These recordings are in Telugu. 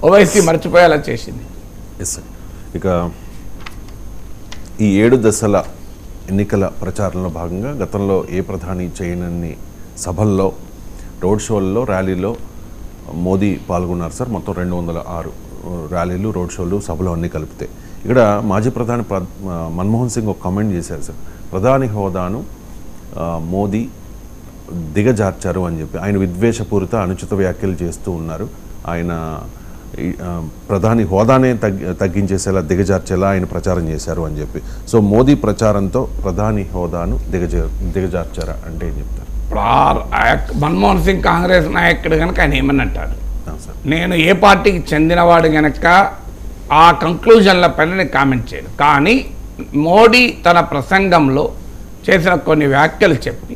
ఓవైసీ మర్చిపోయేలా చేసింది. ఇక ఈ 7 దశల ఎన్నికల ప్రచారంలో భాగంగా గతంలో ఏ ప్రధాని చేయనన్ని సభల్లో, రోడ్ షోల్లో, ర్యాలీలో మోదీ పాల్గొన్నారు సార్. మొత్తం 206 ర్యాలీలు, రోడ్ షోలు, సభలు అన్నీ కలిపితే. ఇక్కడ మాజీ ప్రధాని మన్మోహన్ సింగ్ ఒక కామెంట్ చేశారు సార్. ప్రధాని హోదాను మోదీ దిగజార్చారు అని చెప్పి ఆయన విద్వేషపూరిత అనుచిత వ్యాఖ్యలు చేస్తూ ఉన్నారు. ఆయన ప్రధాని హోదానే తగ్గించేసేలా, దిగజార్చేలా ఆయన ప్రచారం చేశారు అని చెప్పి. సో మోదీ ప్రచారంతో ప్రధాని హోదాను దిగజార్చారా అంటే ఏం చెప్తారు? మన్మోహన్ సింగ్ కాంగ్రెస్ నాయకుడు కనుక ఆయన ఏమని అంటారు, నేను ఏ పార్టీకి చెందినవాడు కనుక ఆ కంక్లూజన్ల పైన నేను కామెంట్ చేయను. కానీ మోడీ తన ప్రసంగంలో చేసిన కొన్ని వ్యాఖ్యలు చెప్పి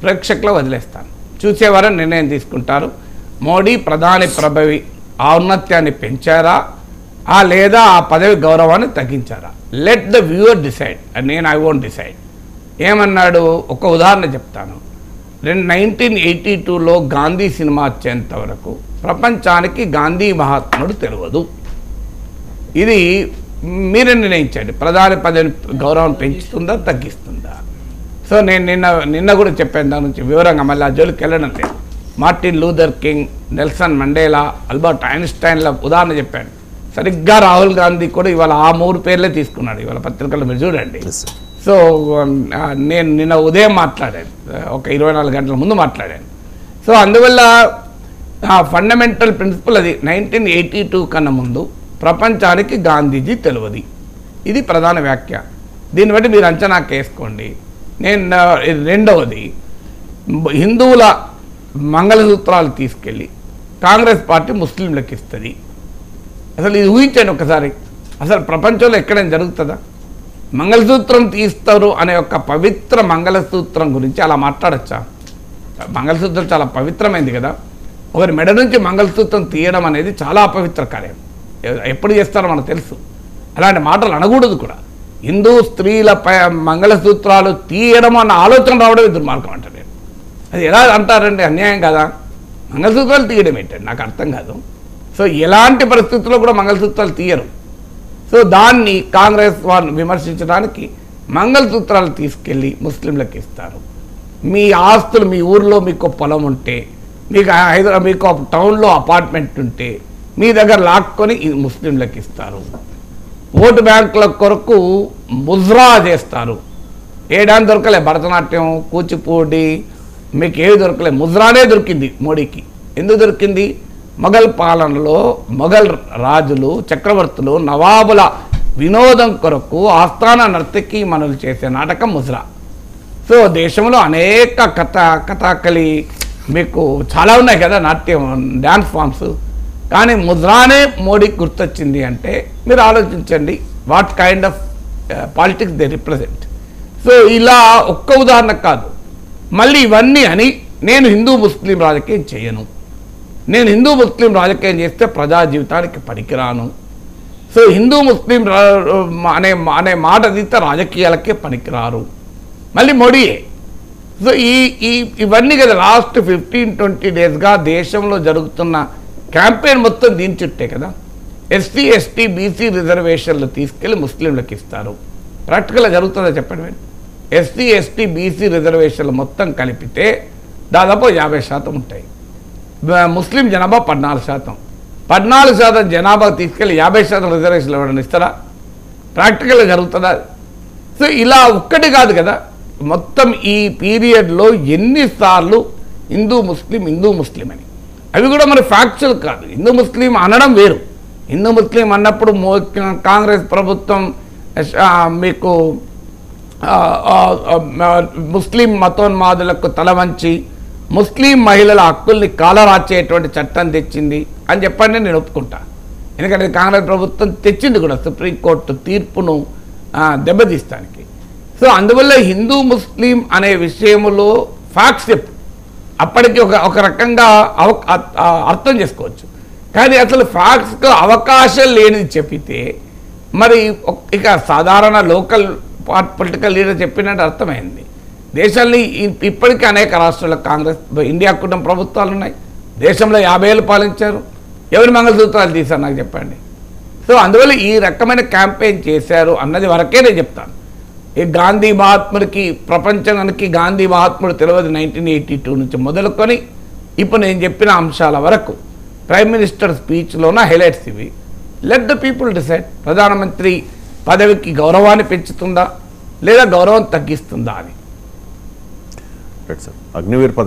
ప్రేక్షకులు వదిలేస్తాను. చూసేవారు నిర్ణయం తీసుకుంటారు. మోడీ ప్రధాని పదవి ఔన్నత్యాన్ని పెంచారా లేదా ఆ పదవి గౌరవాన్ని తగ్గించారా? Let the viewer decide. నేను ఐ వోంట్ డిసైడ్. ఏమన్నాడు? ఒక ఉదాహరణ చెప్తాను. 1982లో గాంధీ సినిమా వచ్చేంత వరకు ప్రపంచానికి గాంధీ మహాత్ముడు తెలియదు. ఇది మీరే నిర్ణయించండి. ప్రధాని పదవిని గౌరవం పెంచుతుందా, తగ్గిస్తుందా? సో నేను నిన్న కూడా చెప్పాను దాని నుంచి వివరంగా, మళ్ళీ ఆ జోలికి వెళ్ళడం లేదు. Martin Luther King, Nelson Mandela, Albert ఐన్స్టైన్ల ఉదాహరణ చెప్పాను. సరిగ్గా రాహుల్ గాంధీ కూడా ఇవాళ ఆ 3 పేర్లే తీసుకున్నాడు. ఇవాళ పత్రికల్లో మీరు చూడండి. సో నేను నిన్న ఉదయం మాట్లాడాను, ఒక 24 గంటల ముందు మాట్లాడాను. సో అందువల్ల ఫండమెంటల్ ప్రిన్సిపల్ అది. 1982 కన్నా ముందు ప్రపంచానికి గాంధీజీ తెలియదు. ఇది ప్రధాన వ్యాఖ్య. దీన్ని బట్టి మీరు అంచనాకు వేసుకోండి. రెండవది, హిందువుల మంగళసూత్రాలు తీసుకెళ్ళి కాంగ్రెస్ పార్టీ ముస్లింలకు ఇస్తుంది. అసలు ఇది ఊహించండి ఒకసారి. అసలు ప్రపంచంలో ఎక్కడైనా జరుగుతుందా? మంగళసూత్రం తీస్తారు అనే ఒక పవిత్ర మంగళసూత్రం గురించి అలా మాట్లాడచ్చా? మంగళసూత్రం చాలా పవిత్రమైంది కదా. ఒకరి మెడ నుంచి మంగళసూత్రం తీయడం అనేది చాలా అపవిత్ర కార్యం. ఎప్పుడు చేస్తారో మనకు తెలుసు. అలాంటి మాటలు అనకూడదు కూడా. హిందూ స్త్రీలపై మంగళసూత్రాలు తీయడం అన్న ఆలోచన రావడమే దుర్మార్గం అంట. నేను అది ఎలా అంటారండి? అన్యాయం కదా. మంగళసూత్రాలు తీయడం ఏంటండి? నాకు అర్థం కాదు. సో ఎలాంటి పరిస్థితుల్లో కూడా మంగళసూత్రాలు తీయరు. సో దాన్ని కాంగ్రెస్ వారిని విమర్శించడానికి మంగళసూత్రాలు తీసుకెళ్ళి ముస్లింలకు ఇస్తారు. మీ ఆస్తులు, మీ ఊర్లో మీకు పొలం ఉంటే, మీకు టౌన్లో అపార్ట్మెంట్ ఉంటే మీ దగ్గర లాక్కొని ఇది ముస్లింలకు ఇస్తారు. ఓటు బ్యాంకుల కొరకు ముజ్రా చేస్తారు. ఏడాది దొరకలే, భరతనాట్యం, కూచిపూడి, మీకు ఏవి దొరకలే. ముజ్రానే దొరికింది మోడీకి. ఎందుకు దొరికింది? మొఘల్ పాలనలో మొఘల్ రాజులు, చక్రవర్తులు, నవాబుల వినోదం కొరకు ఆస్థాన నర్తకి మనులు చేసే నాటకం ముజ్రా. సో దేశంలో అనేక కథాకళి మీకు చాలా ఉన్నాయి కదా, నాట్యం, డ్యాన్స్ ఫామ్స్. కానీ ముజ్రానే మోడీకి గుర్తొచ్చింది అంటే మీరు ఆలోచించండి what kind of politics they represent. So ఇలా ఒక్క ఉదాహరణ కాదు, మళ్ళీ ఇవన్నీ అని నేను హిందూ ముస్లిం రాజకీయం చేయను, నేను హిందూ ముస్లిం రాజకీయం చేస్తే ప్రజా జీవితానికి పనికిరాను. సో హిందూ ముస్లిం అనే మాట తీస్తే రాజకీయాలకే పనికిరారు. మళ్ళీ మోడీయే. సో ఇవన్నీ కదా లాస్ట్ 15-20 డేస్గా దేశంలో జరుగుతున్న క్యాంపెయిన్ మొత్తం దీని చుట్టే కదా. ఎస్సీ, ఎస్టీ, బీసీ రిజర్వేషన్లు తీసుకెళ్ళి ముస్లింలకు ఇస్తారు. ప్రాక్టికల్గా జరుగుతుందో చెప్పండి మీరు. ఎస్సీ, ఎస్టీ, బీసీ రిజర్వేషన్లు మొత్తం కలిపితే దాదాపు 50% ఉంటాయి. ముస్లిం జనాభా 14%. 14% జనాభా తీసుకెళ్ళి 50% రిజర్వేషన్లు ఇవ్వడం ఇస్తారా? ప్రాక్టికల్గా జరుగుతుందా? సో ఇలా ఒక్కటి కాదు కదా, మొత్తం ఈ పీరియడ్లో ఎన్నిసార్లు హిందూ ముస్లిం అని. అవి కూడా మరి ఫ్యాక్చువల్ కాదు. హిందూ ముస్లిం అనడం వేరు. హిందూ ముస్లిం అన్నప్పుడు కాంగ్రెస్ ప్రభుత్వం మీకు ముస్లిం మతోన్మాదులకు తల వంచి ముస్లిం మహిళల హక్కుల్ని కాలరాచేటువంటి చట్టం తెచ్చింది అని చెప్పండి, నేను ఒప్పుకుంటా. ఎందుకంటే కాంగ్రెస్ ప్రభుత్వం తెచ్చింది కూడా సుప్రీంకోర్టు తీర్పును దెబ్బతీస్తానికి. సో అందువల్ల హిందూ ముస్లిం అనే విషయంలో ఫ్యాక్ట్స్ చెప్పు, అప్పటికి ఒక రకంగా అర్థం చేసుకోవచ్చు. కానీ అసలు ఫ్యాక్ట్స్కు అవకాశం లేనిది చెప్పితే మరి ఇక సాధారణ లోకల్ పొలిటికల్ లీడర్ చెప్పినట్టు అర్థమైంది. దేశాన్ని ఇప్పటికీ అనేక రాష్ట్రాల్లో కాంగ్రెస్, ఇండియా కూటమి ప్రభుత్వాలు ఉన్నాయి. దేశంలో 50 ఏళ్ళు పాలించారు. ఎవరి మంగళసూత్రాలు తీశారు నాకు చెప్పండి. సో అందువల్ల ఈ రకమైన క్యాంపెయిన్ చేశారు అన్నది వరకే నేను చెప్తాను. ఈ గాంధీ మహాత్ముడికి ప్రపంచానికి గాంధీ మహాత్ముడు తెలియదు 1982 నుంచి మొదలుకొని ఇప్పుడు నేను చెప్పిన అంశాల వరకు ప్రైమ్ మినిస్టర్ స్పీచ్లోన హైలైట్స్ ఇవి. Let the people decide. ప్రధానమంత్రి పదవికి గౌరవాన్ని పెంచుతుందా లేదా గౌరవం తగ్గిస్తుందా అని. Right sir. అగ్నివీర్ పథకం